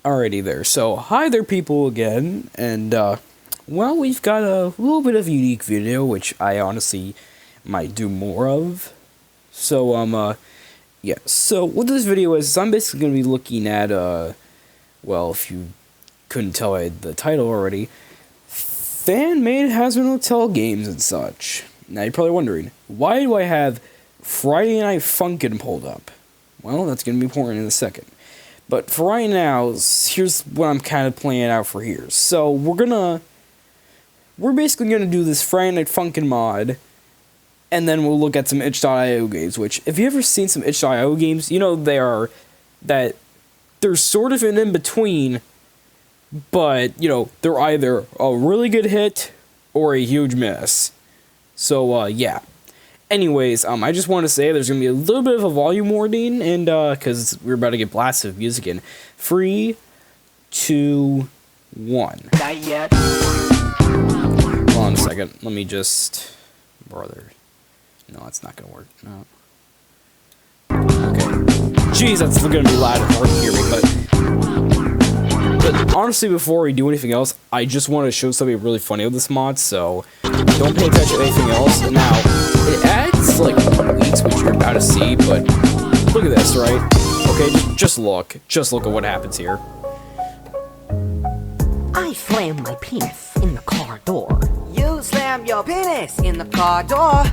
Alrighty there. So, hi there, people, again, and well, we've got a little bit of a unique video, which I honestly might do more of. So, yeah. So, what this video is I'm basically going to be looking at, well, if you couldn't tell by the title already, fan-made Hazbin Hotel games and such. Now, you're probably wondering, why do I have Friday Night Funkin' pulled up? Well, that's going to be important in a second. But for right now, here's what I'm kind of playing out for here. So, we're basically gonna do this Friday Night Funkin' mod, and then we'll look at some itch.io games, which, if you've ever seen some itch.io games, you know they're sort of an in-between, but, you know, they're either a really good hit or a huge miss. So, yeah. Anyways, I just want to say there's going to be a little bit of a volume warning, and, because we're about to get blasted with music in 3, 2, 1. Not yet. Hold on a second. Let me just... Brother. No, that's not going to work. No. Okay. Jeez, that's going to be loud and hard to hear me, but honestly, before we do anything else, I just want to show something really funny with this mod, so don't pay attention to anything else. Now, it adds, like, weeks, which you're about to see, but look at this, right? Okay, just look. Just look at what happens here. I slammed my penis in the car door. You slammed your penis in the car door.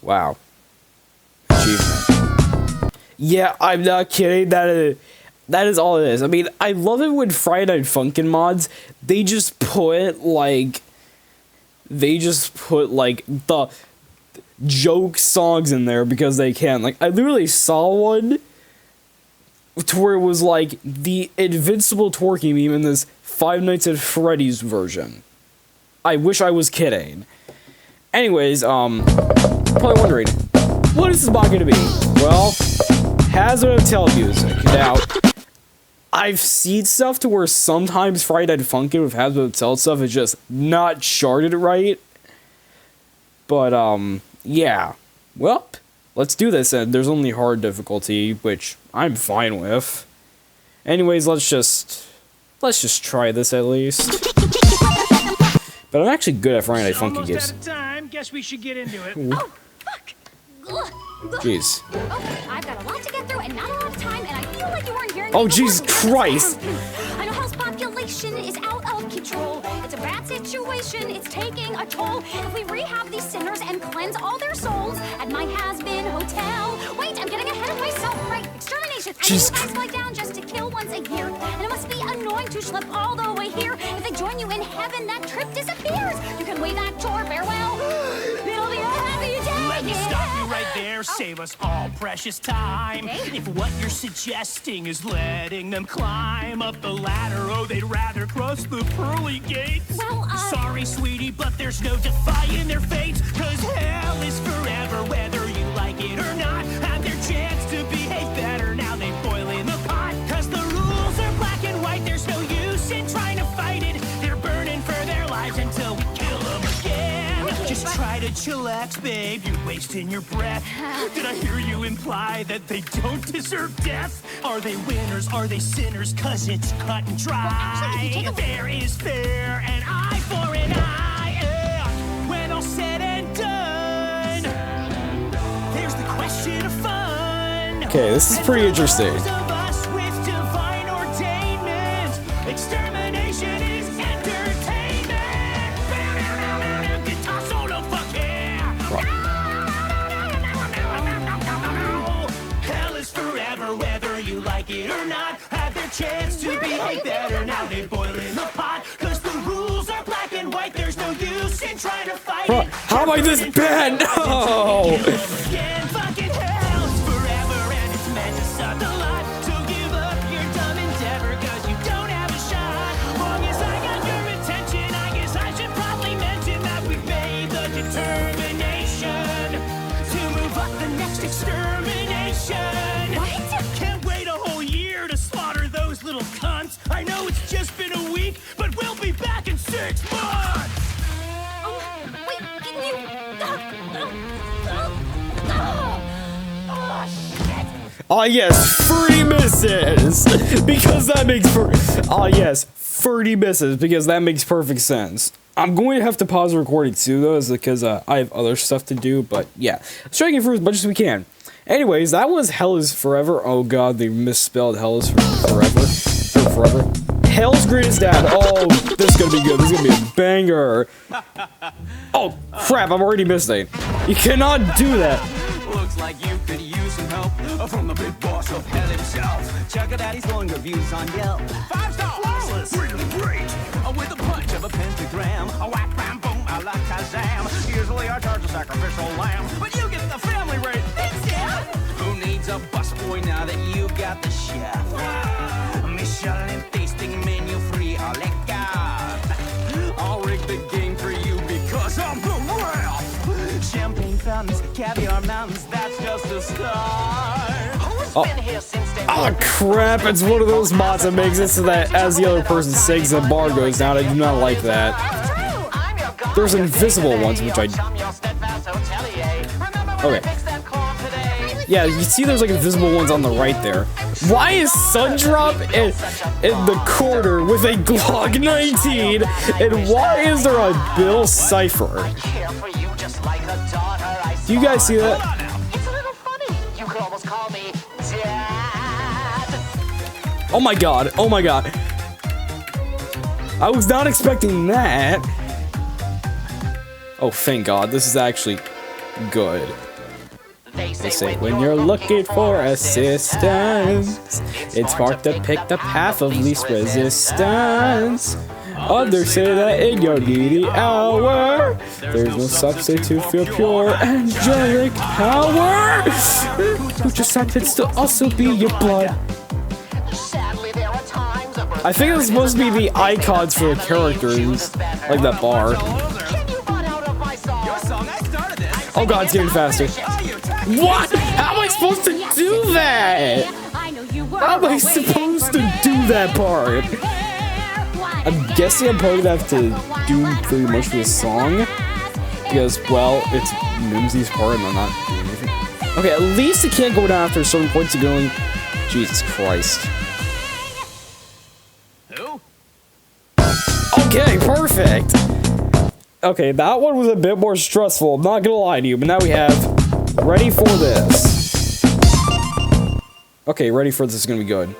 Wow. Achievement. Yeah, I'm not kidding. That is all it is. I mean, I love it when Friday Night Funkin' mods, they just put, like, the joke songs in there because they can. Like, I literally saw one to where it was, like, the Invincible twerking meme in this Five Nights at Freddy's version. I wish I was kidding. Anyways, probably wondering, what is this mod gonna be? Well, Hazbin Hotel music. Now, I've seen stuff to where sometimes Friday Night Funkin' with Hazbin Hotel stuff is just not charted right. But, yeah. Well, let's do this, and there's only hard difficulty, which I'm fine with. Anyways, let's just try this at least. But I'm actually good at Friday Night Funkin' games. Almost out of time. Guess we should get into it. Oh, fuck! Jeez. Okay, I've got a lot to get through and not a lot of time, and I feel like you weren't hearing me. Oh, Jesus Christ! I know hell's population is out of control. It's a bad situation, it's taking a toll. If we rehab these sinners and cleanse all their souls at my Hazbin Hotel. Wait, I'm getting ahead of myself. Right, extermination. I Just... fly down just to kill once a year. And it must be annoying to schlep all the way here. If they join you in heaven, that trip disappears. You can wave at your farewell. It'll be a happy day. Let me stop you right there. Save us all precious time. Okay. If what you're suggesting is letting them climb up the ladder, oh, they'd rather cross the pearly gates. Well, sorry, sweetie, but there's no defying their fates. Cause hell is forever, whether you like it or not. Have their chance to behave better. Now they boil in the pot. Cause the rules are black and white. There's no use in trying to fight it. They're burning for their lives until we kill them again. Okay, Just try to chillax, babe. You're wasting your breath. Did I hear you imply that they don't deserve death? Are they winners? Are they sinners? Cause it's cut and dry. Well, actually, if you take a- Fair is fair, an eye for an eye. Yeah. When all said and done, there's the question of fun. Okay, this is pretty interesting. And for those of us with divine ordainment, extermination is entertainment. Guitar solo, fuck yeah. Hell is forever, whether you like it or not. Have their chance to behave better. Now they boil in the pot. Cause the rules are black and white. There's no use in trying to fight it. How am I this bad? No! Again, fucking hell is forever and it's meant to suck a lot. So give up your dumb endeavor cause you don't have a shot. Long as I got your attention, I guess I should probably mention that we've made the determination to move up the next extermination. What? Can't wait a whole year to slaughter those little cunts. I know it's just been a week, but we'll be back in 6 months. Wait, can you... Oh yes, 30 misses! Because that makes oh yes, 30 misses, because that makes perfect sense. I'm going to have to pause the recording too, though, because I have other stuff to do, but yeah. Let's try to get through as much as we can. Anyways, that was Hell is Forever. Oh god, they misspelled Hell is Forever. Or Forever. Hell's Greatest Dad. Oh, this is gonna be good. This is gonna be a banger. Oh, crap, I'm already missing. You cannot do that. Looks like you could use some help from the big boss of hell himself. Check out Daddy's glowing reviews on Yelp. 5-star, flawless, really great. With the punch of a pentagram, a whack, bam, boom, a la Kazam. Usually I charge a sacrificial lamb, but you get the family rate. Thanks, Dad. Who needs a busboy now that you got the chef? Michelin tasting menu free, a la carte. I'll rig the game for you because I'm the ref. Champagne fountains, caviar mountains, that's just a start. Who's been here since day Oh crap, it's one of those mods that makes it so that as the other person sings, the bar goes down. I do not like that. There's invisible ones, which I... Okay. Yeah, you see there's like invisible ones on the right there. Why is Sundrop in the corner with a Glock 19? And why is there a Bill Cipher? Do you guys see that? It's a little funny. You could almost call me Dad. Oh my god, oh my god. I was not expecting that. Oh, thank god, this is actually good. They say when you're looking for assistance, it's hard to pick the path of least resistance. Others say that in your needy hour, there's no substitute for pure angelic power. Who just happens to also be your blood. I think it's supposed to be the icons for the characters, like that bar. Oh god, it's getting faster. What? How am I supposed to do that? How am I supposed to do that part? I'm guessing I'm probably gonna have to do pretty much for this song. Because, well, it's Mimsy's part and I'm not doing anything. Okay, at least it can't go down after a certain point to going. Jesus Christ. Who? Okay, perfect. Okay, that one was a bit more stressful, I'm not gonna lie to you, but now we have Ready for This. Okay, Ready for This is gonna be good.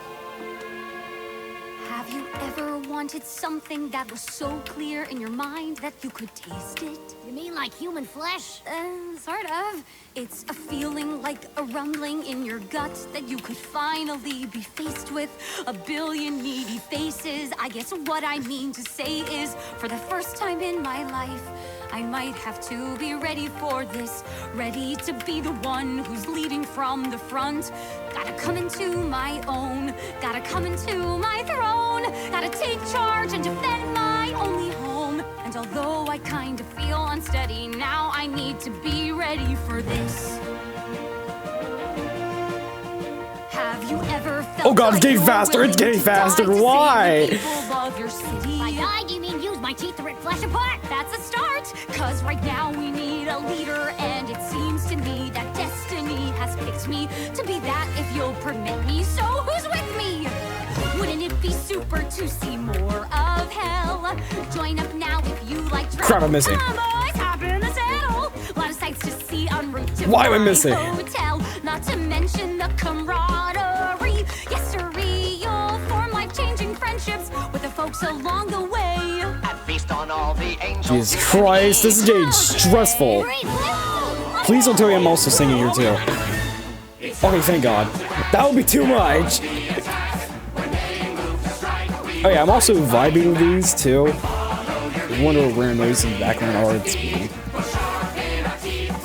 Have you ever wanted something that was so clear in your mind that you could taste it? You mean like human flesh? Sort of. It's a feeling like a rumbling in your gut that you could finally be faced with a billion needy faces. I guess what I mean to say is, for the first time in my life, I might have to be ready for this. Ready to be the one who's leading from the front. Gotta come into my own. Gotta come into my throne. Gotta take charge and defend my only home. And although I kind of feel unsteady now, I need to be ready for this. Have you ever felt Oh god, it's like getting you're faster, willing it's getting to die faster, to save the why? people of your city? By die, do you mean use my teeth to rip flesh apart? That's a start, cause right now we need a leader, and it seems to me that destiny has picked me to be that, if you'll permit me. So who's with me? Wouldn't it be super to see more of hell? Join up now if you like travel. Crap, I'm missing. Come on, boys, hop in the saddle. Lot of sights to see en route to Why am I my missing? hotel. Not to mention the camaraderie. Yes, sirree, you'll form life-changing friendships with the folks along the way. Feast on all the angels. Jesus Christ, this is getting stressful. Please don't tell me I'm also singing here too. Okay, thank god. That would be too much. Oh yeah, I'm also vibing with these too. I wonder what random noises in the background are at speed.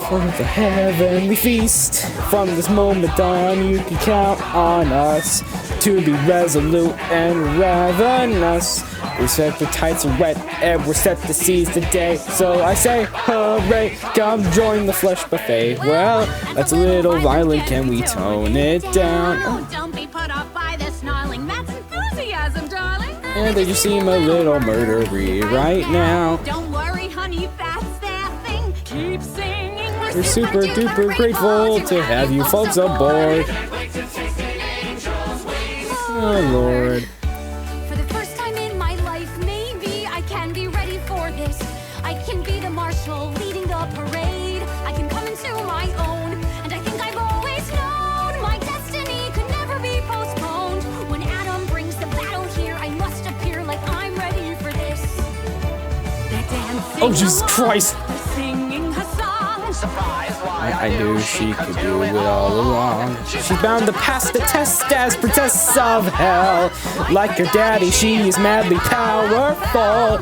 For the heavenly feast, from this moment on you can count on us to be resolute and ravenous. We set the tights are wet and we're set to seize the day. So I say, hooray, come join the flesh buffet. Well, that's a little violent, can we tone it down? Oh, don't be put off by this snarling. That's enthusiasm, darling. And they just seem a little murdery right now. Don't worry, honey, that's that thing. Keep singing. We're super duper grateful to have you folks aboard. Oh Lord. For the first time in my life, maybe I can be ready for this. I can be the marshal leading the parade. I can come into my own, and I think I've always known my destiny could never be postponed. When Adam brings the battle here, I must appear like I'm ready for this. They're dancing Oh, Jesus along, Christ. they're singing her song. I knew she could do it all along. She's bound to pass the test as princess of hell. Like her daddy, she's madly powerful.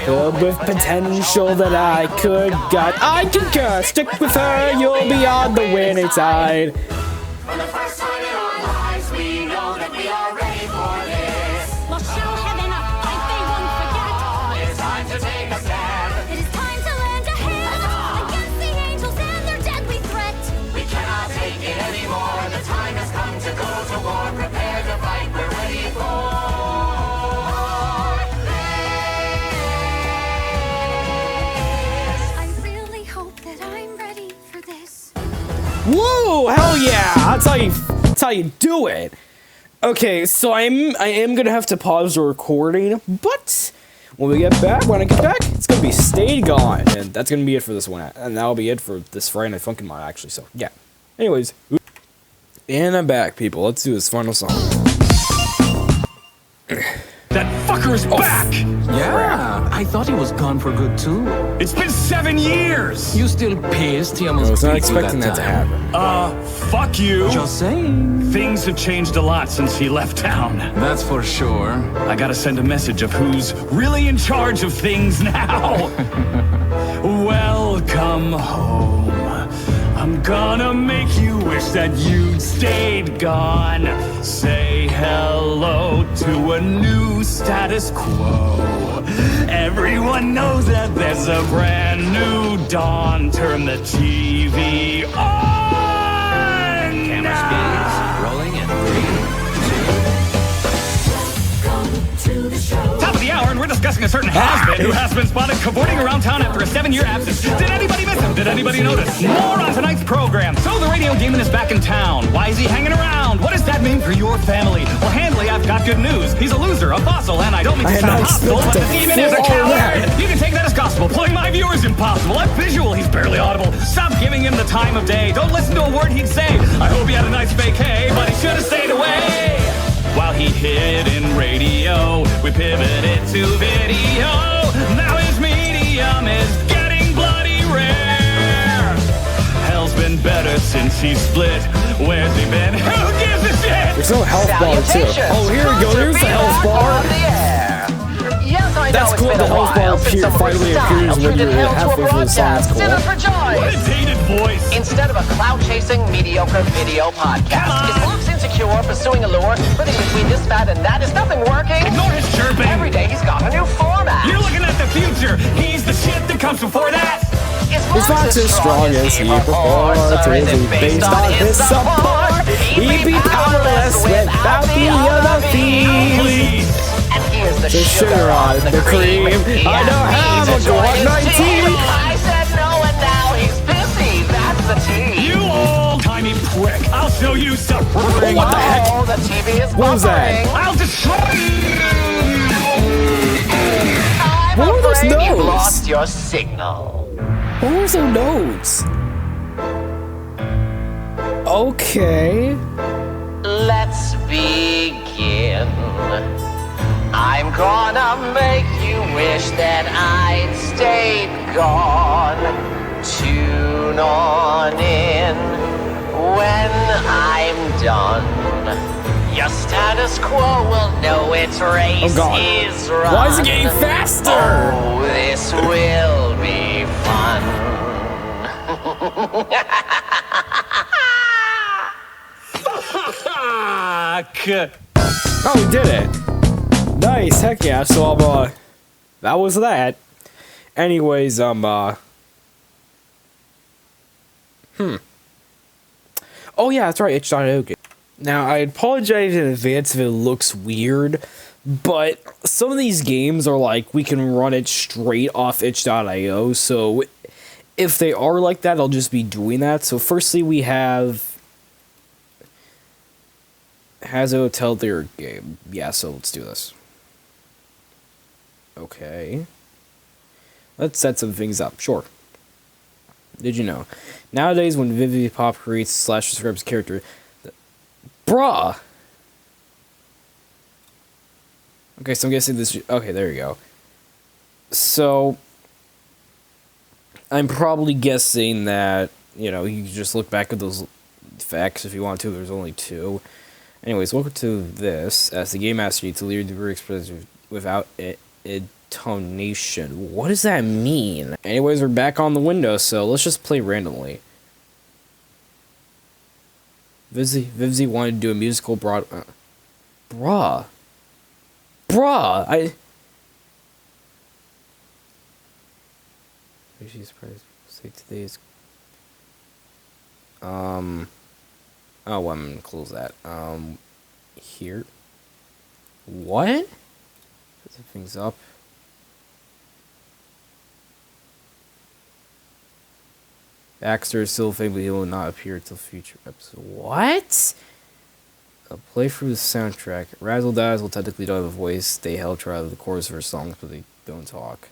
Filled with potential that I could got. I concur, stick with her, you'll be on the winning side. For the first time in our lives, we know that we are ready for this. We'll show heaven a fight they won't forget. It's time to take a stand. It is time to lend a hand against the angels and their deadly threat. We cannot take it anymore. The time has come to go to war. Prepare to fight. We're ready for this. I really hope that I'm ready for this. Whoa, hell yeah! That's how you do it. Okay, so I am gonna have to pause the recording, but when I get back, it's gonna be Stay Gone, and that's gonna be it for this one, and that'll be it for this Friday Night Funkin' mod, actually. So yeah. Anyways, and I'm back, people. Let's do this final song. That fucker's back! Yeah, I thought he was gone for good too. It's been 7 years! You still pissed? He almost I was not beat you expecting that to time. happen. Fuck you! Just saying. Things have changed a lot since he left town. That's for sure. I gotta send a message of who's really in charge of things now. Welcome home. I'm gonna make you wish that you'd stayed gone. Say hello to a new status quo. Everyone knows that there's a brand new dawn. Turn the TV on! Camera speeds rolling in 3, 2. Top of the hour, and we're discussing a certain has-been who has been spotted cavorting around town after a 7-year absence. Did anybody miss him? Did anybody notice? More on tonight's program. So the radio demon is back in town. Why is he hanging around? What does that mean for your family? Well, Handley, I've got good news. He's a loser, a fossil, and I don't mean to I had sound not hostile, but the expected demon is a all coward. that. You can take that as gospel. Pulling my viewers impossible. I'm visual. He's barely audible. Stop giving him the time of day. Don't listen to a word he'd say. I hope he had a nice vacay, but he should have stayed away. While he hid in radio, we pivoted to video. Now his medium is getting bloody rare. Hell's been better since he split. Where's he been? Who gives a shit? There's no health bar too. Oh, here we go. There's the health bar. That's cool. The health bar finally appears when you're halfway through the song. That's cool. What a dated voice. Instead of a cloud-chasing, mediocre video podcast, is Luke's insecure, pursuing a lure, living between this, that, and that? Is nothing working? Ignore his chirping. Every day he's got a new format. You're looking at the future. He's the shit that comes before that. It's not as strong as he purports, or is it based on his support? He'd be powerless without the other fees. And here's the The sugar on the cream. I don't have a Glock 19. I said no, and now he's busy. That's the tea. You old-timey prick. I'll show you suffering. What the heck? Oh, the TV is What was that? buffering. I'll destroy you. I'm What were those afraid you've notes? lost your signal. What were those notes? Okay. Let's begin. I'm gonna make you wish that I'd stayed gone. Tune on in when I'm done. Your status quo will know its race Oh God. is run. Why is it getting faster? Oh, this will be fun. Fuck. Oh, we did it. Nice, heck yeah. So, that was that. Anyways, Oh yeah, that's right, itch.io. Now, I apologize in advance if it looks weird, but some of these games are like, we can run it straight off itch.io, so if they are like that, I'll just be doing that. So firstly, we have Hazbin Hotel their game. Yeah, so let's do this. Okay. Let's set some things up. Sure. Did you know? Nowadays, when Vivizepop creates slash describes a character... Bruh! Okay, so I'm guessing this... Okay, there you go. So... I'm probably guessing that, you know, you can just look back at those facts if you want to. There's only 2. Anyways, welcome to this. As the game master, you need to lead the expression without intonation. What does that mean? Anyways, we're back on the window, so let's just play randomly. Vivzy wanted to do a musical Bruh, she's surprised. Say today's. Oh, well, I'm gonna close that. Here. What? Put some things up. Baxter is still famous, but he will not appear until future episode. What? I'll play through the soundtrack. Razzle Dazzle technically don't have a voice. They help try the chorus of her songs, but they don't talk.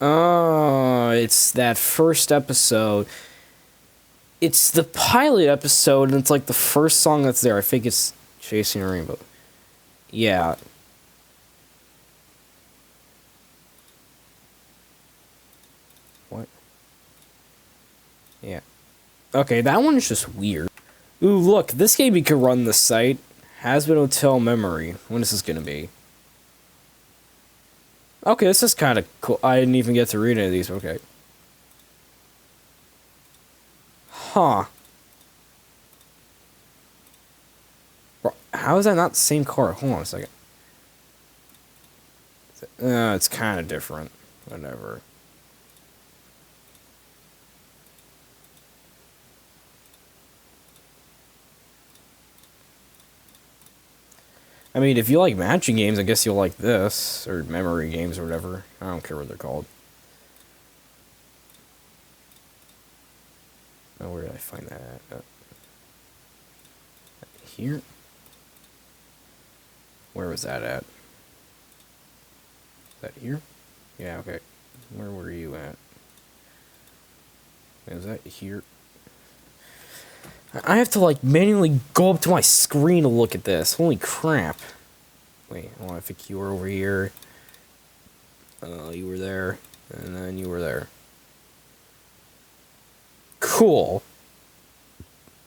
Oh, it's that first episode. It's the pilot episode, and it's like the first song that's there. I think it's Chasing a Rainbow. Yeah. What? Yeah. Okay, that one is just weird. Ooh, look, this game you can run the site. Hazbin Hotel Memory. When is this gonna be? Okay, this is kind of cool. I didn't even get to read any of these. Okay. Huh. Bro, how is that not the same card? Hold on a second. It's kind of different. Whatever. I mean, if you like matching games, I guess you'll like this, or memory games, or whatever. I don't care what they're called. Oh, where did I find that at? Here? Where was that at? Is that here? Yeah, okay. Where were you at? Is that here? I have to, like, manually go up to my screen to look at this. Holy crap. Wait, I think you were over here. You were there. And then you were there. Cool.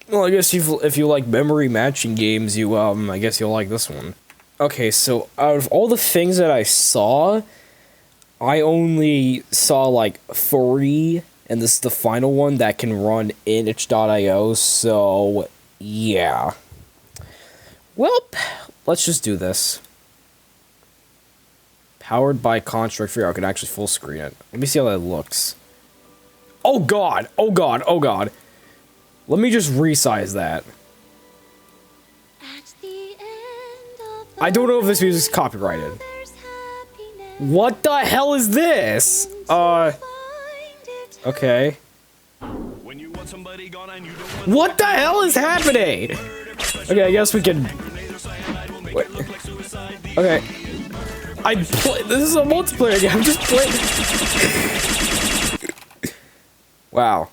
Well, I guess if you like memory matching games, I guess you'll like this one. Okay, so out of all the things that I saw, I only saw, like, 3... And this is the final one that can run in itch.io, so yeah. Well, let's just do this. Powered by Construct 3, I can actually full screen it. Let me see how that looks. Oh god, oh god, oh god. Let me just resize that. I don't know if this music's copyrighted. What the hell is this? Okay. What the hell is happening? Okay, I guess we can... Wait. Okay. This is a multiplayer game, I'm just playing... Wow.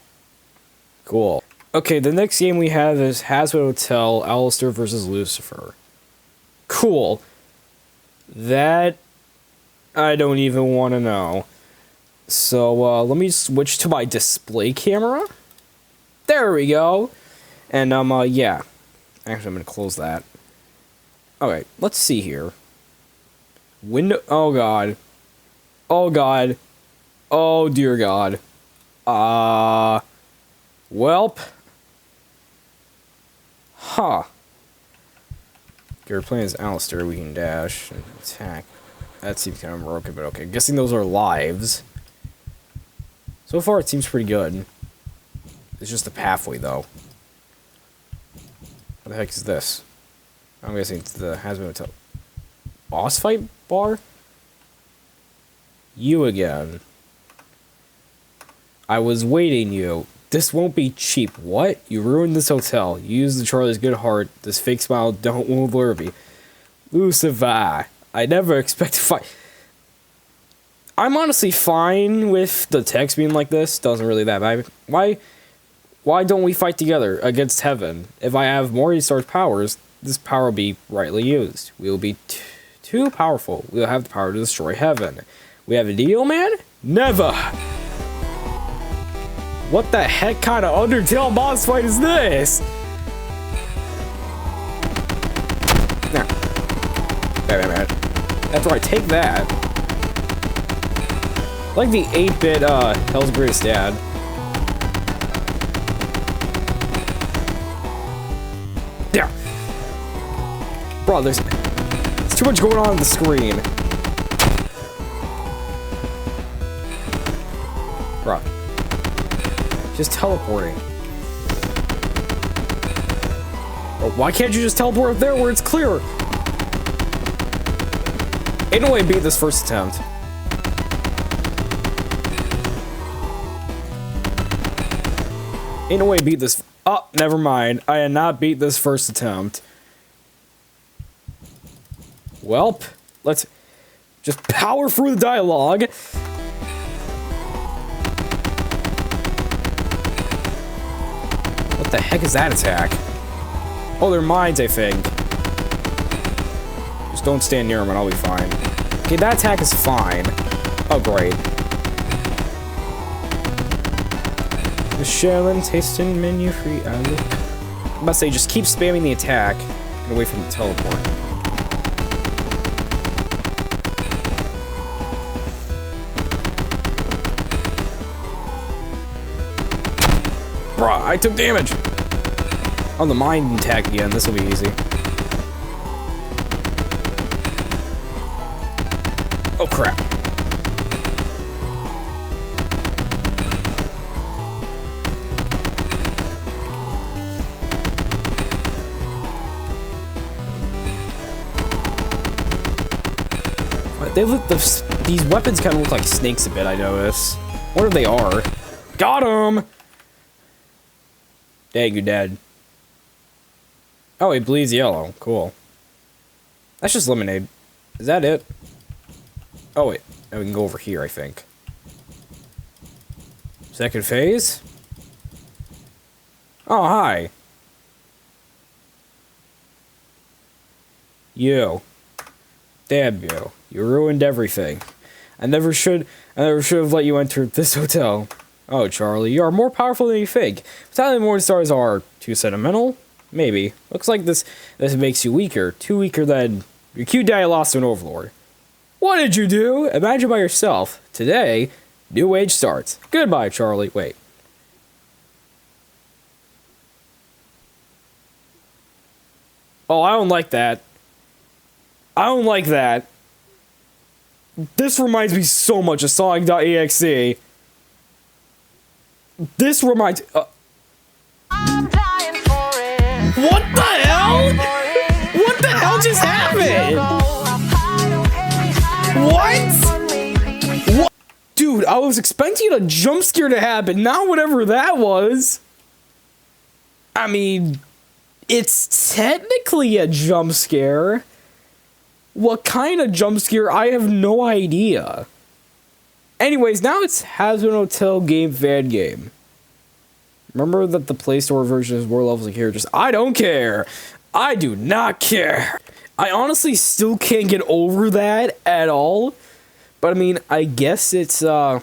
Cool. Okay, the next game we have is Hazbin Hotel, Alistair vs. Lucifer. Cool. That... I don't even want to know. So, let me switch to my display camera. There we go. And, yeah. Actually, I'm gonna close that. Okay, let's see here. Oh god. Oh god. Oh dear god. Welp. Huh. Okay, we're playing as Alistair. We can dash and attack. That seems kind of broken, but okay. Guessing those are lives. So far, it seems pretty good. It's just a pathway, though. What the heck is this? I'm guessing it's the Hazbin Hotel boss fight bar? You again. I was waiting you. This won't be cheap. What? You ruined this hotel. You used the Charlie's good heart. This fake smile don't won't lure me. Lucifer. I never expect to fight. I'm honestly fine with the text being like this. Doesn't really that matter. Why don't we fight together against heaven? If I have Morningstar's powers, this power will be rightly used. We will be too powerful. We'll have the power to destroy heaven. We have a deal, man? Never! What the heck kind of Undertale boss fight is this? Nah. Man. That's right, take that. Like the 8-bit Hell's Greatest Dad. Yeah. Bro, there's too much going on the screen. Bro. Just teleporting. Oh, why can't you just teleport up there where it's clear? Ain't no way to beat this first attempt. Ain't no way to beat this. Oh, never mind. I did not beat this first attempt. Welp, let's just power through the dialogue. What the heck is that attack? Oh, they're mines, I think. Just don't stand near them and I'll be fine. Okay, that attack is fine. Oh, great. The Shaolin tasting menu free. I'm about to say, just keep spamming the attack and wait for the teleport. Bruh, I took damage! On the mine attack again, this will be easy. Oh crap. They look, these weapons kind of look like snakes a bit, I notice. What if they are? Got him! Dang, you're dead. Oh, he bleeds yellow. Cool. That's just lemonade. Is that it? Oh, wait. Now we can go over here, I think. Second phase? Oh, hi. You. Damn you. You ruined everything. I never should have let you enter this hotel. Oh, Charlie, you are more powerful than you think. But Morningstars are too sentimental? Maybe. Looks like this makes you weaker. Too weaker than your cute daddy lost to an overlord. What did you do? Imagine by yourself. Today, new age starts. Goodbye, Charlie. Wait. Oh, I don't like that. I don't like that. This reminds me so much of Sonic.exe. This reminds... I'm dying for it. What the hell? What the hell just happened? What? Dude, I was expecting a jump scare to happen, not whatever that was. I mean, it's technically a jump scare. What kind of jump scare? I have no idea. Anyways, now it's Hazbin Hotel game fan game. Remember that the Play Store version has more levels of characters. I don't care. I do not care. I honestly still can't get over that at all. But I mean, I guess it's oh,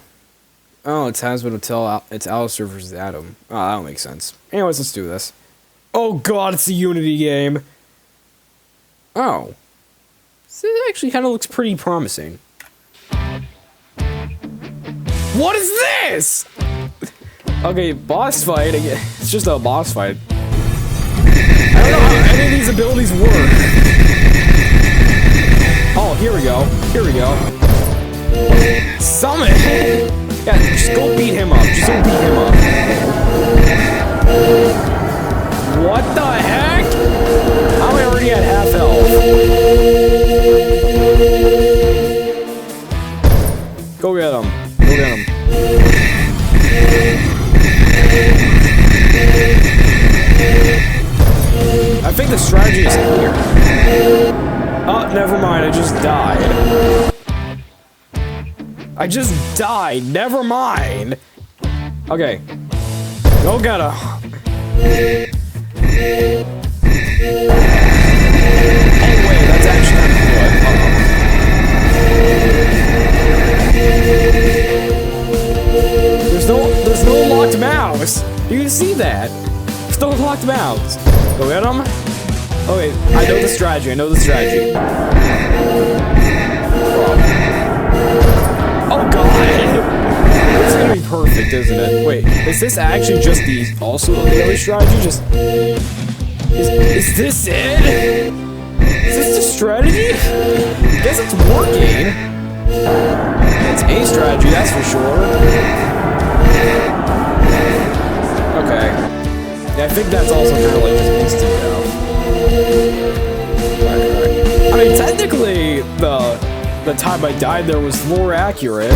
it's Hazbin Hotel. It's Alistair versus Adam. Oh, that'll make sense. Anyways, let's do this. Oh god, it's a Unity game. Oh. This actually kind of looks pretty promising. What is this? Okay, boss fight. It's just a boss fight. I don't know how any of these abilities work. Oh, here we go. Here we go. Summon! Yeah, just go beat him up. Just go beat him up. What the heck? I'm already at half health. Go Go get him. I think the strategy is here. Oh, never mind. I just died. I just died. Never mind. Okay. Go get him. Oh, wait. That's actually kind of good. There's no locked mouse. You can see that. There's no locked mouse. Go get him. Oh wait, I know the strategy. Oh god. This is gonna be perfect, isn't it? Wait, is this actually just also the other strategy? Is this it? Is this the strategy? I guess it's working. It's a strategy, that's for sure. Okay. Yeah, I think that's also kind of like just instant now. I mean, technically, the time I died there was more accurate.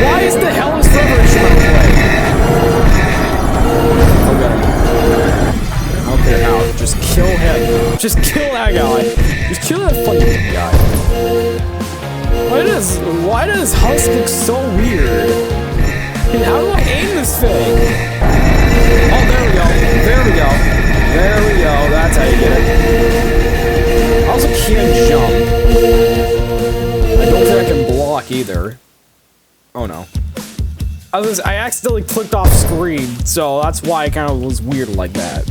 Why is the hell is Forever instrumental playing? I don't care how. Just kill him. Just kill that guy. Just kill that fucking guy. Why does Husk look so weird? And how do I aim this thing? Oh, there we go. That's how you get it. I also can't jump. I don't think I can block either. Oh no. I accidentally clicked off screen, so that's why it kind of was weird like that.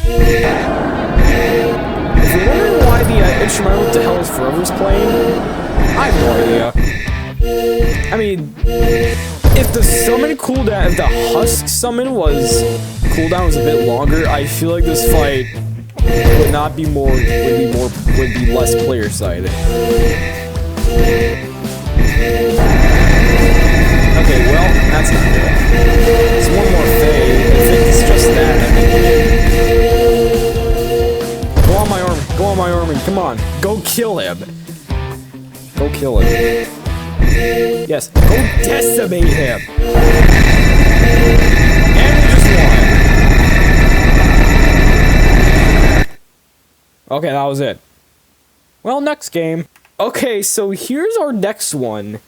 If you're wondering why the instrumental What the Hell is Forever is playing, I have no idea. I mean, if the summon cooldown, if the Husk summon cooldown was a bit longer, I feel like this fight would be less player sided. Okay, well, that's not good. It's one more fade. I think it's just that. Go on my army. Come on. Go kill him. Yes, go decimate him. And we just won. Okay, that was it. Well, next game. Okay, so here's our next one.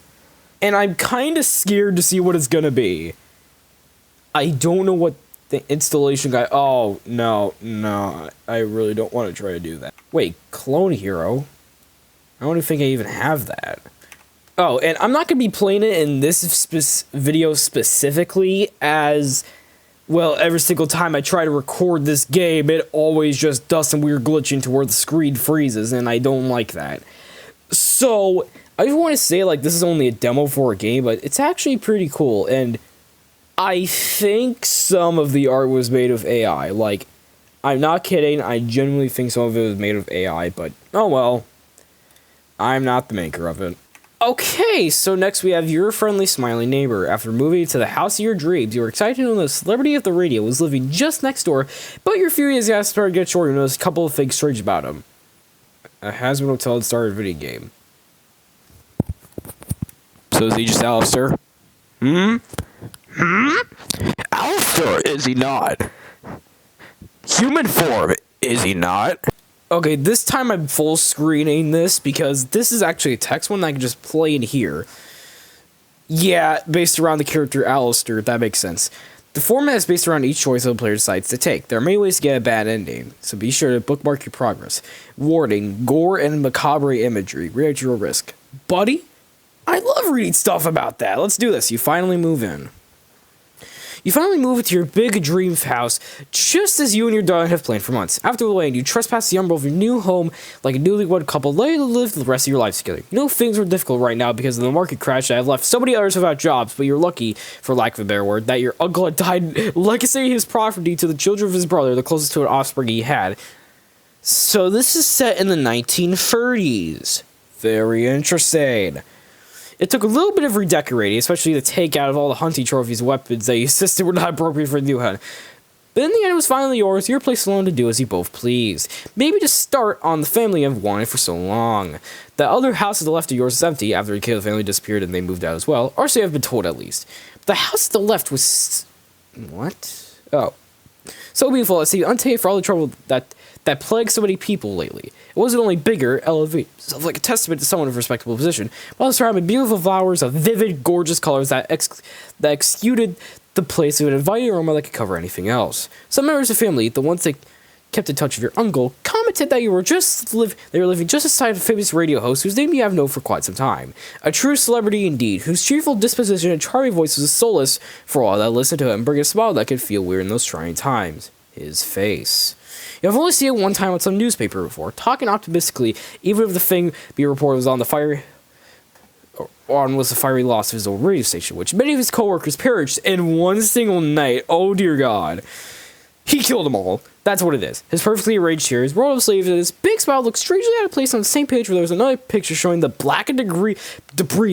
And I'm kind of scared to see what it's gonna be. I don't know what the installation guy... Oh, no. I really don't want to try to do that. Wait, Clone Hero? I don't think I even have that. Oh, and I'm not going to be playing it in this video specifically as... Well, every single time I try to record this game, it always just does some weird glitching to where the screen freezes, and I don't like that. So, I just want to say, like, this is only a demo for a game, but it's actually pretty cool, and I think some of the art was made of AI. Like, I'm not kidding, I genuinely think some of it was made of AI, but, oh well. I'm not the maker of it. Okay, so next we have your friendly smiling neighbor. After moving to the house of your dreams, you were excited to know the celebrity of the radio was living just next door, but your furious gas started to get short and noticed a couple of things strange about him. A Hazbin Hotel had started a video game. So is he just Alistair? Alistair, is he not? Human form, is he not? Okay, this time I'm full screening this because this is actually a text one that I can just play in here. Yeah, based around the character Alistair, that makes sense. The format is based around each choice the player decides to take. There are many ways to get a bad ending, so be sure to bookmark your progress. Warning, gore and macabre imagery. Read at your risk. Buddy? I love reading stuff about that. Let's do this. You finally move in. You finally move into your big dream house, just as you and your daughter have planned for months. After the wedding, you trespass the umbrella of your new home like a newlywed couple, ready to live the rest of your lives together. You know things are difficult right now because of the market crash that have left so many others without jobs, but you're lucky, for lack of a better word, that your uncle had died legacying his property to the children of his brother, the closest to an offspring he had. So this is set in the 1930s. Very interesting. It took a little bit of redecorating, especially to take out of all the hunting trophies and weapons that you insisted were not appropriate for the new hunt. But in the end, it was finally yours, your place alone to do as you both pleased. Maybe to start on the family you've wanted for so long. The other house to the left of yours is empty after the kid of the family disappeared and they moved out as well, or so I've been told at least. But the house to the left was... What? Oh. So beautiful, I see, untamed for all the trouble that plagued so many people lately. It wasn't only bigger, elevated, like a testament to someone of respectable position, but also surrounded by beautiful flowers of vivid, gorgeous colors that exuded the place of an inviting aroma that could cover anything else. Some members of the family, the ones that kept in touch with your uncle, commented that you were living just aside of a famous radio host whose name you have known for quite some time. A true celebrity indeed, whose cheerful disposition and charming voice was a solace for all that listened to him, bringing a smile that could feel weird in those trying times. His face. You have only seen it one time on some newspaper before, talking optimistically, even if the thing being reported was on the fiery loss of his old radio station, which many of his co-workers perished in one single night. Oh dear God. He killed them all. That's what it is. His perfectly arranged hair, his rolled up sleeves, and his big smile looked strangely out of place on the same page where there was another picture showing the blackened debris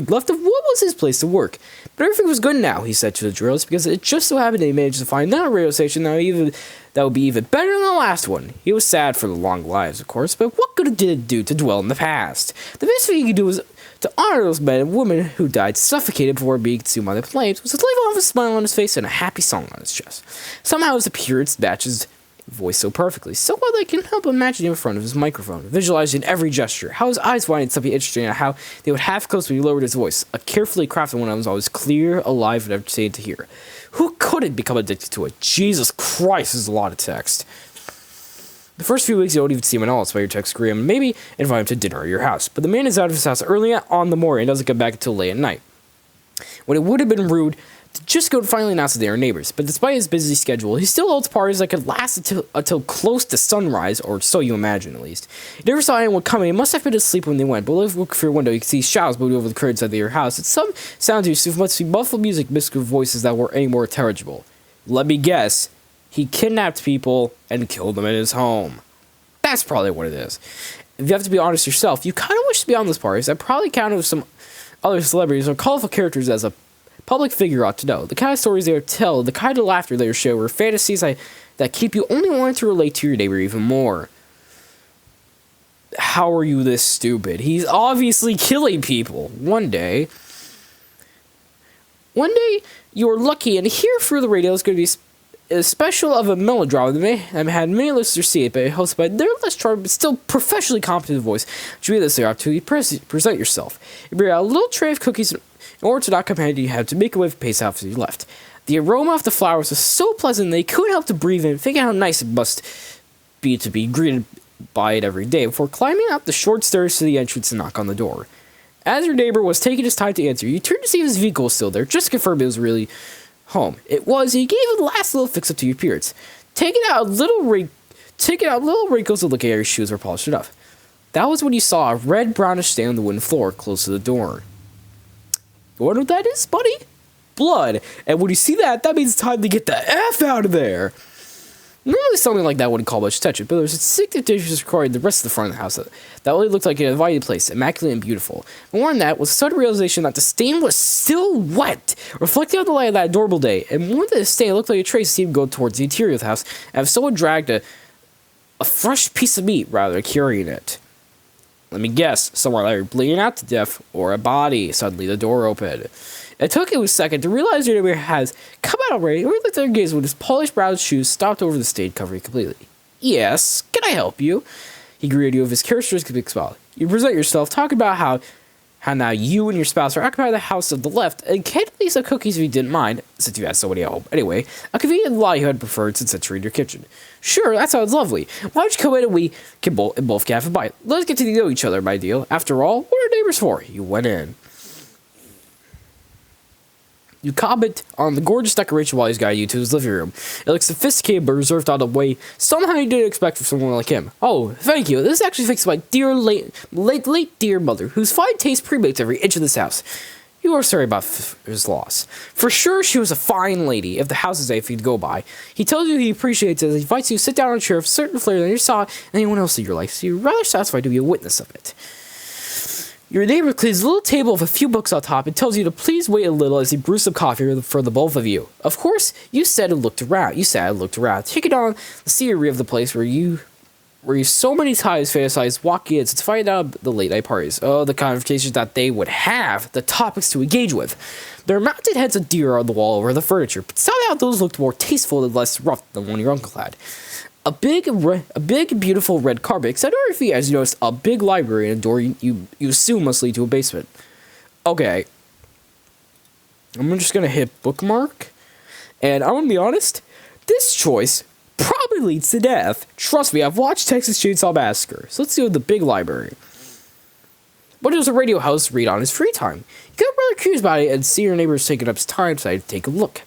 left of what was his place to work. But everything was good now, he said to the journalist, because it just so happened they managed to find another radio station that would be even better than the last one. He was sad for the long lives, of course, but what good did it do to dwell in the past? The best thing he could do was to honor those men and women who died suffocated before being consumed by the flames, was to leave off a smile on his face and a happy song on his chest. Somehow his appearance matches voice so perfectly, so well that I can help imagine him in front of his microphone, visualizing every gesture, how his eyes widened something interesting, and how they would half close when he lowered his voice. A carefully crafted one that was always clear, alive, and entertaining to hear. Who couldn't become addicted to it? Jesus Christ, this is a lot of text. The first few weeks you don't even see him at all, so your text agree him, maybe invite him to dinner at your house. But the man is out of his house early on the morning and doesn't come back until late at night, when it would have been rude to just go and finally announce to their neighbors. But despite his busy schedule, he still holds parties that could last until close to sunrise, or so you imagine at least. You never saw anyone coming. He must have been asleep when they went, but if you look through your window, you can see shadows moving over the curtains of your house. It's some sounds you must be muffled music mixed with voices that were any more intelligible. Let me guess, he kidnapped people and killed them in his home. That's probably what it is. If you have to be honest yourself, you kind of wish to be on those parties. I probably counted with some other celebrities or colorful characters as a public figure ought to know. The kind of stories they would tell, the kind of laughter they would show, were fantasies that keep you only wanting to relate to your neighbor even more. How are you this stupid? He's obviously killing people. One day, you're lucky and hear through the radio is going to be a special of a melodrama that may have had many listeners see it, but hosted by their less charming but still professionally competent voice. To be this opportunity, present yourself. You bring out a little tray of cookies in order to not come handy, you have to make a way of pace out as you left. The aroma of the flowers was so pleasant they couldn't help to breathe in, thinking how nice it must be to be greeted by it every day before climbing up the short stairs to the entrance and knock on the door. As your neighbor was taking his time to answer, you turned to see if his vehicle was still there, just to confirm it was really home. It was. He gave it the last little fix-up to your appearance, taking out little wrinkles and looking at your shoes were polished enough. That was when you saw a red brownish stain on the wooden floor close to the door. You wonder what that is, buddy? Blood. And when you see that, that means it's time to get the F out of there. Normally something like that wouldn't call much attention, but there was a distinctive difference recording the rest of the front of the house that only looked like an inviting place, immaculate and beautiful. More than that was a sudden realization that the stain was still wet, reflecting on the light of that adorable day, and more than the stain, it looked like a trace seemed to go towards the interior of the house, and if someone dragged a fresh piece of meat rather than carrying it. Let me guess, someone either bleeding out to death or a body. Suddenly the door opened. It took him a second to realize your neighbor has come out already, and looked at their gaze when his polished brown shoes stopped over the stain, covering completely. Yes, can I help you? He greeted you with his characteristic big smile. You present yourself, talk about how now you and your spouse are occupying the house of the left, and can't at least have cookies if you didn't mind, since you had somebody at home. Anyway, a convenient lie you had preferred since entering your kitchen. Sure, that sounds lovely. Why don't you come in and we can both have a bite? Let's get to know each other, my deal. After all, what are neighbors for? You went in. You comment on the gorgeous decoration while he's guiding you to his living room. It looks sophisticated but reserved on a way somehow you didn't expect from someone like him. Oh, thank you. This is actually fixed by dear late dear mother, whose fine taste premates every inch of this house. You are sorry about his loss. For sure, she was a fine lady, if the house is anything to go by. He tells you he appreciates it, he invites you to sit down on a chair of certain flair that you saw anyone else in your life, so you're rather satisfied to be a witness of it. Your neighbor cleans a little table with a few books on top and tells you to please wait a little as he brews some coffee for the both of you. Of course, you said and looked around. Taking on the scenery of the place where you so many times fantasized wacky to find out the late night parties. Oh, the conversations that they would have, the topics to engage with. There are mounted heads of deer on the wall over the furniture, but somehow those looked more tasteful and less rough than one your uncle had. A big, beautiful red carpet, except over your feet as you notice a big library and a door you assume must lead to a basement. Okay. I'm just gonna hit bookmark. And I'm gonna be honest, this choice probably leads to death. Trust me, I've watched Texas Chainsaw Massacre. So let's do the big library. But it was a radio house to read on his free time. You got really curious about it and see your neighbors taking up his time, so I had to take a look.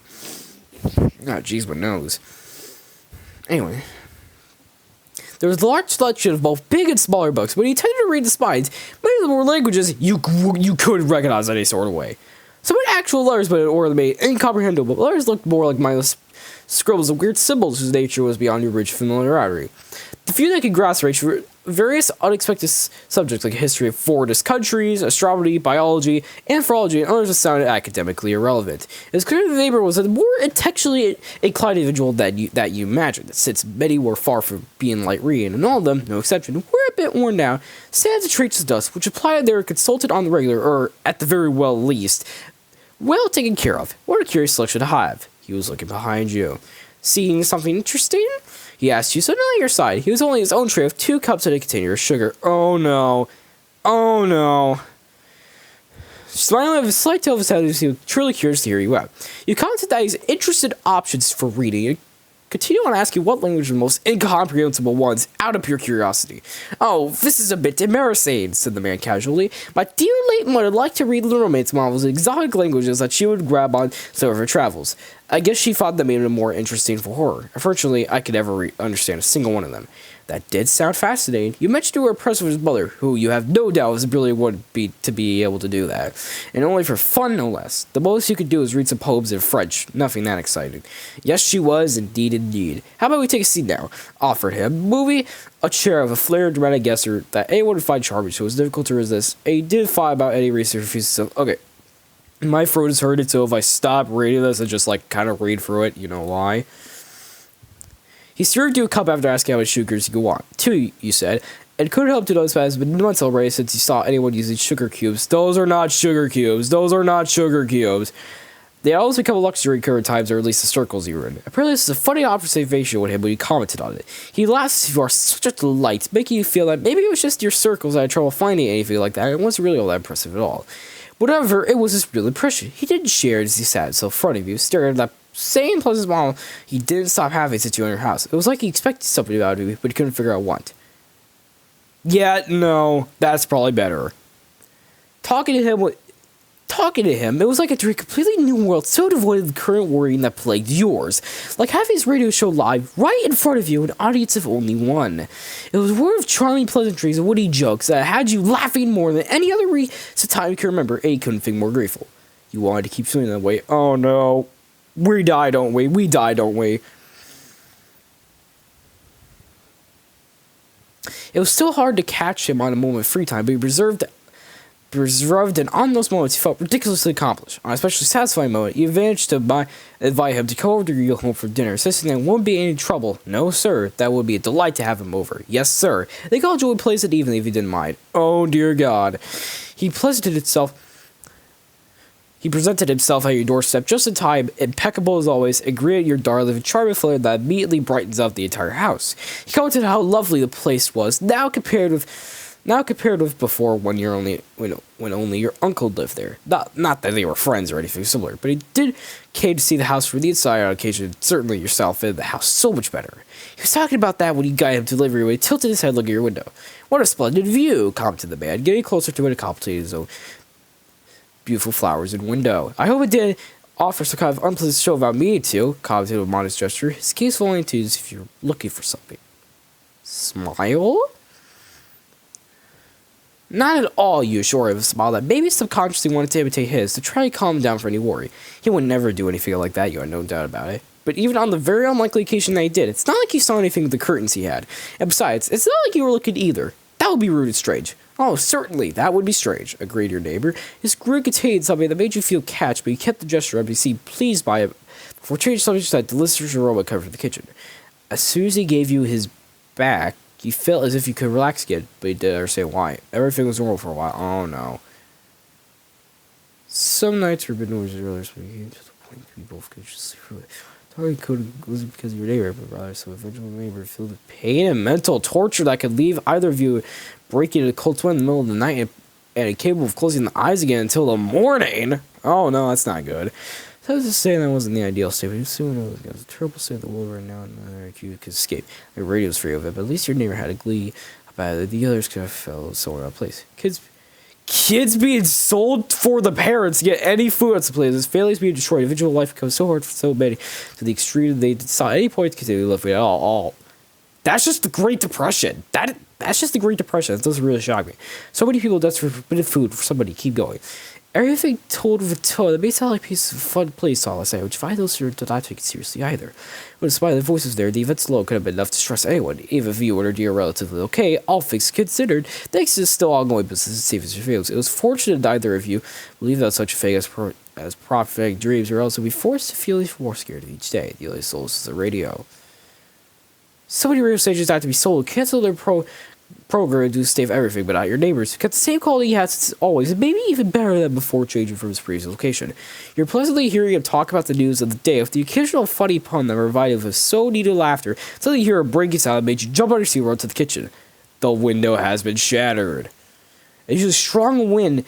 Oh, jeez, my nose. Anyway. There was a large selection of both big and smaller books. When you tended to read the spines, many of them were languages you couldn't recognize any sort of way. Some had actual letters, but in order to make incomprehensible. Letters looked more like mindless scribbles of weird symbols whose nature was beyond your rich familiarity. The few that could grasp ranged for various unexpected subjects like history of foreign countries, astronomy, biology, anthropology, and others that sounded academically irrelevant. It was clear the neighbor was a more intellectually inclined individual that you imagined, since many were far from being light reading, and all of them, no exception, were a bit worn down, sans a trace of dust, which implied they were consulted on the regular, or, at the very least, well taken care of. What a curious selection to have. He was looking behind you. Seeing something interesting? He asked you, so not on your side. He was holding his own tray of 2 cups and a container of sugar. Oh no. Oh no. Smiling with a slight tilt of his head, he was truly curious to hear you out. You commented that he's interested in options for reading and continue on asking what language are the most incomprehensible ones out of pure curiosity. Oh, this is a bit embarrassing, said the man casually. My dear late mother liked to read little romance novels in exotic languages that she would grab on some of her travels. I guess she thought that made it more interesting for her. Unfortunately, I could never understand a single one of them. That did sound fascinating. You mentioned you were impressed with his mother, who you have no doubt was brilliant would be to be able to do that. And only for fun, no less. The most you could do is read some poems in French. Nothing that exciting. Yes, she was, indeed. How about we take a seat now? Offered him. Movie, a chair of a flared dramatic gesture that anyone would find charming, so it was difficult to resist. And he did fight about any reason refused to. Okay. My throat is hurting, so if I stop reading this and just kind of read through it, you know why. He stirred you a cup after asking how many sugars you could want. 2, you said, and couldn't help to notice that it's been months already since you saw anyone using sugar cubes. Those are not sugar cubes. They always become a luxury current times, or at least the circles you were in. Apparently this is a funny observation with him when he commented on it. He laughed as if you are such a delight, making you feel that maybe it was just your circles that had trouble finding anything like that, and it wasn't really all that impressive at all. Whatever, it was just really impressive. He didn't share it as he sat so in front of you, staring at that same pleasant smile he didn't stop having since you were in your house. It was like he expected something out of you, but he couldn't figure out what. Yeah, no, that's probably better. Talking to him, it was like a completely new world, so devoid of the current worrying that plagued yours. Like having his radio show live right in front of you, an audience of only one. It was a word of charming pleasantries and witty jokes that had you laughing more than any other recent time you can remember, and you couldn't think more grateful. You wanted to keep feeling that way. Oh no. We die, don't we? It was still hard to catch him on a moment of free time, but he preserved, and on those moments he felt ridiculously accomplished. On an especially satisfying moment, you managed to invite him to come over to your home for dinner, insisting there wouldn't be any trouble. No, sir, that would be a delight to have him over. Yes, sir. They called you a pleasant evening if you didn't mind. Oh, dear God. He presented himself at your doorstep just in time, impeccable as always, and greeted your darling with a charming flair that immediately brightens up the entire house. He commented how lovely the place was, now compared with before when only your uncle lived there. Not that they were friends or anything similar, but he did came to see the house from the inside on occasion, certainly yourself in the house so much better. He was talking about that when you got him to delivery when he tilted his head looking at your window. What a splendid view, commented the man, getting closer to it and contemplating his own beautiful flowers and window. I hope it did offer some kind of unpleasant show about me too, commented with a modest gesture. His gaze falling to as if you're looking for something. Smile? Not at all, you assured him with a smile that maybe subconsciously wanted to imitate his, to try and calm him down for any worry. He would never do anything like that, you had no doubt about it. But even on the very unlikely occasion that he did, it's not like you saw anything with the curtains he had. And besides, it's not like you were looking either. That That would be rude and strange. Oh, certainly, that would be strange, agreed your neighbor. His grin contained something that made you feel catched, but you kept the gesture up and seemed pleased by it before changing something to that delicious aroma coming from the kitchen. As soon as he gave you his back, you felt as if you could relax again, but you didn't understand why. Everything was normal for a while. Oh no. Some nights were a bit noisy earlier, so we came to the point we both could just sleep through it. Sorry, it wasn't because of your neighbor, but rather so eventual neighbor filled with pain and mental torture that could leave either of you breaking into a cold sweat in the middle of the night and incapable of closing the eyes again until the morning. Oh no, that's not good. So I was just saying that wasn't the ideal state, but soon it was a terrible state of the world right now, and you could escape. The radio's free of it, but at least your neighbor had a glee about it. The others could have fell somewhere out of place. Kids being sold for the parents to get any food at the place. As families being destroyed, individual life becomes so hard for so many to the extreme they decide at any point to continue living at all. That's just the Great Depression. That's just the Great Depression. That doesn't really shock me. So many people desperate for a bit of food for somebody. Keep going. Everything told with a tone that may sound like a piece of fun place, all I say, which if I those who did not take it seriously either. But despite the voices there, the events alone could have been enough to stress anyone, even if you or dear relatively okay, all things considered, thanks to still ongoing business and safe as your feelings. It was fortunate neither of you believed that such a thing as prophetic dreams, or else would be forced to feel even more scared of each day. The only solace is the radio. So many radio stations have to be sold, cancel their program and do save everything, but not your neighbors. Got the same quality he has as always, and maybe even better than before changing from his previous location. You're pleasantly hearing him talk about the news of the day with the occasional funny pun that provided with so needed laughter. Suddenly you hear a breaking sound that made you jump on your seat and run to the kitchen. The window has been shattered. And you hear a strong wind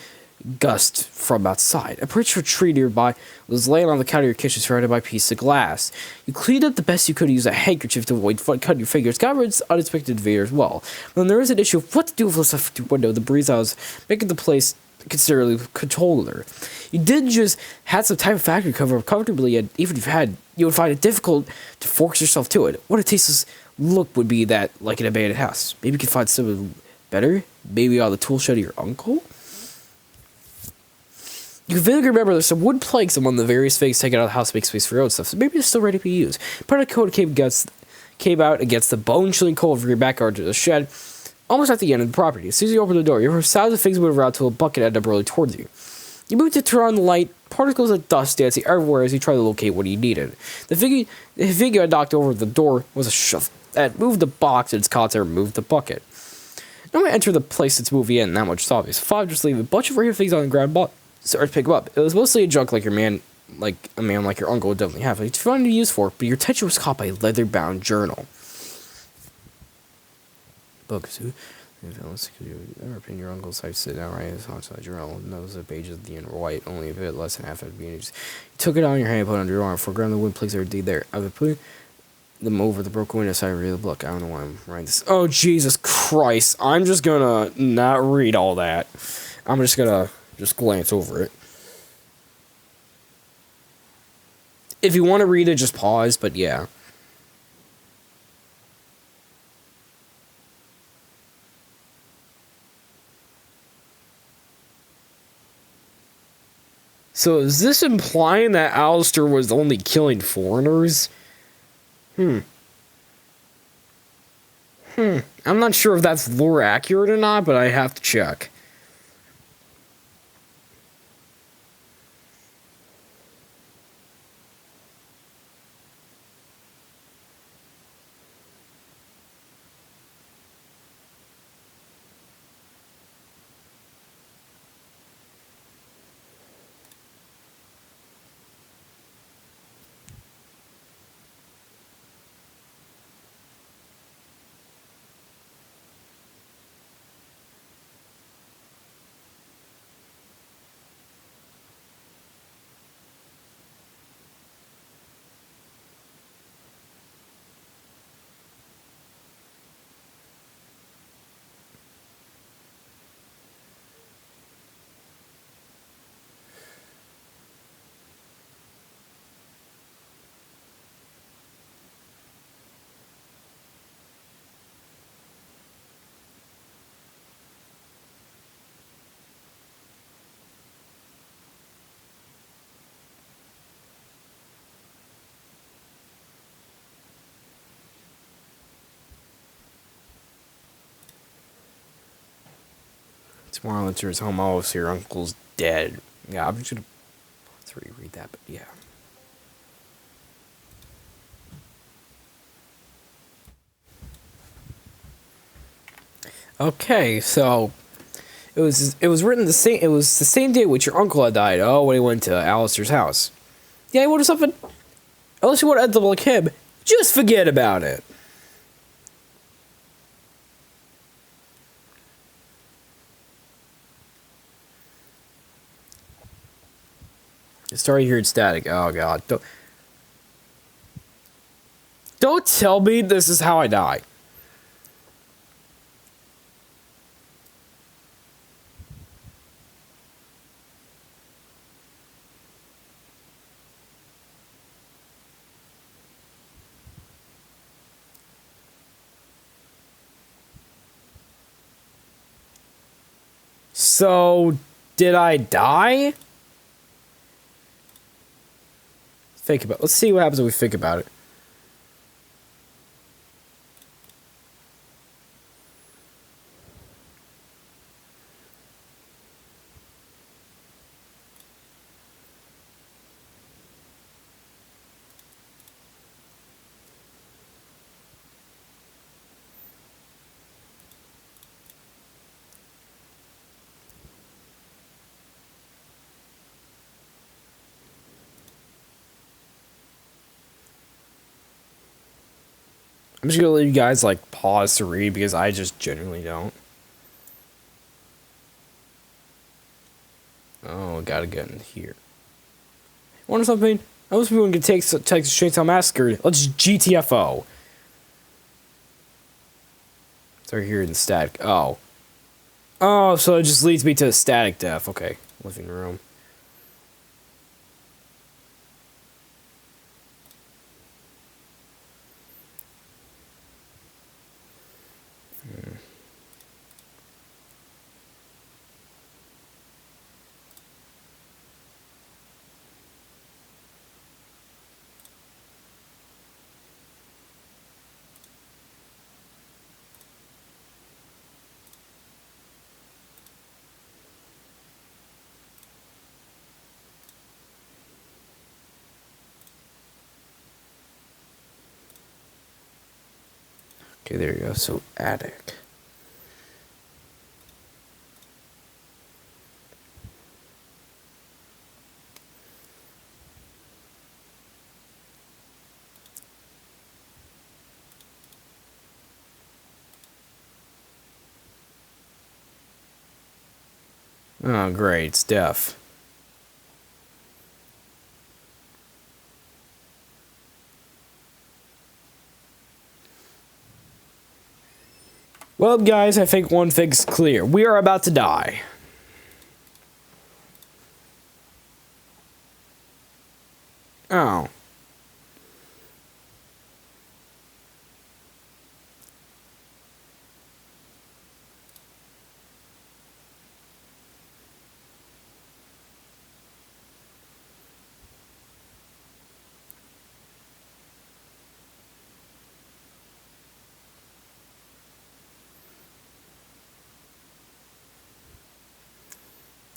gust from outside. A perched tree nearby was laying on the counter of your kitchen surrounded by a piece of glass. You cleaned up the best you could and used a handkerchief to avoid cutting your fingers. Got rid of unexpected invader as well. Then there is an issue of what to do with this empty window. The breeze was making the place considerably controller. You did just had some type of factory cover up comfortably, and even if you had, you would find it difficult to force yourself to it. What a tasteless look would be that like an abandoned house. Maybe you could find something better. Maybe all the tool shed of your uncle. You can vividly remember there's some wood planks among the various things taken out of the house to make space for your own stuff, so maybe it's still ready to be used. Part of the code came out against the bone-chilling cold of your backyard to the shed, almost at the end of the property. As soon as you open the door, you hear sounds of things move around till a bucket ended up rolling towards you. You move to turn on the light, particles of dust dancing everywhere as you try to locate what you needed. The figure that knocked over the door was a shove that moved the box, and its content removed the bucket. No one entered the place it's moving in, that much is obvious. Five just leave a bunch of random things on the ground, started to pick them up. It was mostly a junk like a man like your uncle would definitely have. It's fun to use for, but your attention was caught by a leather-bound journal. Books. Never pin your uncle's life sit down right as outside journal. Knows the pages at the end were white, only a bit less than half of the pages. You took it out in your hand, put it under your arm, foreground the wood plates are indeed there. I've been putting them over the broken window side of the book. I don't know why I'm writing this. Oh Jesus Christ! I'm just gonna not read all that. I'm just gonna glance over it. If you want to read it, just pause, but yeah. So is this implying that Alistair was only killing foreigners? I'm not sure if that's lore accurate or not, but I have to check. Tomorrow, Linter's home. Oh, so your uncle's dead. Yeah, I'm just gonna. Let's reread that, but yeah. Okay, so it was written the same day which your uncle had died. Oh, when he went to Alistair's house. Yeah, he wanted something. Unless you want to end up like him, just forget about it. Started hearing static. Oh god. Don't tell me this is how I die. So, did I die? Think about it. Let's see what happens if we think about it. I'm just gonna let you guys like pause to read because I just genuinely don't. Oh, gotta get in here. Wonder something? I was people can take Texas Chainsaw Massacre. Let's GTFO. Start hearing the static. Oh. Oh, so it just leads me to static death. Okay. Living room. Okay, there you go. So, attic. Oh, great. It's death. Well, guys, I think one thing's clear. We are about to die. Oh.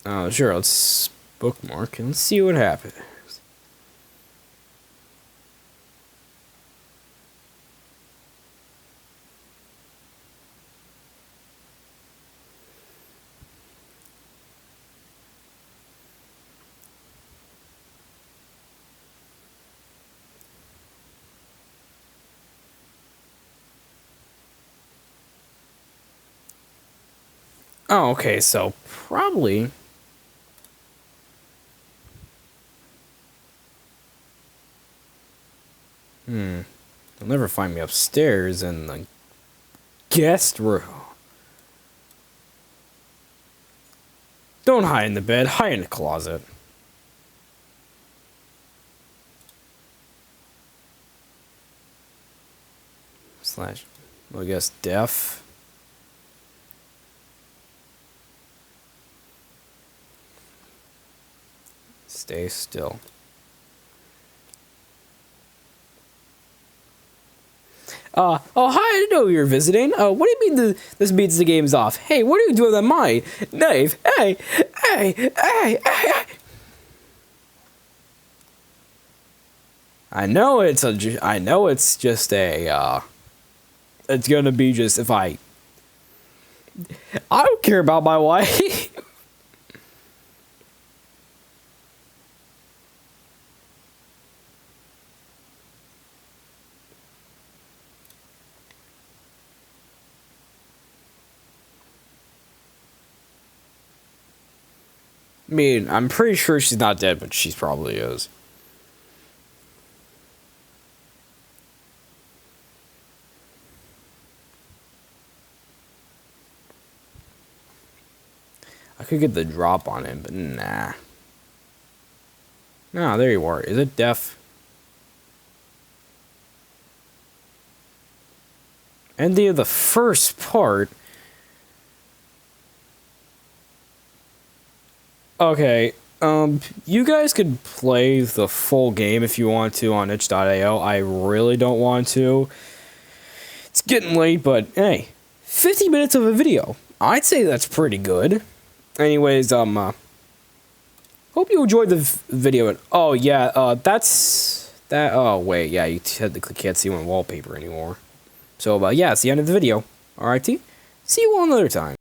Oh, sure, let's bookmark and let's see what happens. Oh, okay, so probably... You'll never find me upstairs in the guest room. Don't hide in the bed, hide in the closet. Slash, well, I guess deaf. Stay still. Oh, hi, I didn't know you were visiting. What do you mean this means the game's off? Hey, what are you doing on mine? Dave, hey. I know it's just a, it's gonna be just if I don't care about my wife. I mean, I'm pretty sure she's not dead, but she probably is. I could get the drop on him, but nah. No, there you are. Is it deaf? Ending of the first part. Okay, you guys could play the full game if you want to on itch.io. I really don't want to. It's getting late, but hey, 50 minutes of a video. I'd say that's pretty good. Anyways, hope you enjoyed the video. Oh, yeah, oh, wait, yeah, you technically can't see my wallpaper anymore. So, yeah, it's the end of the video. Alrighty, see you all another time.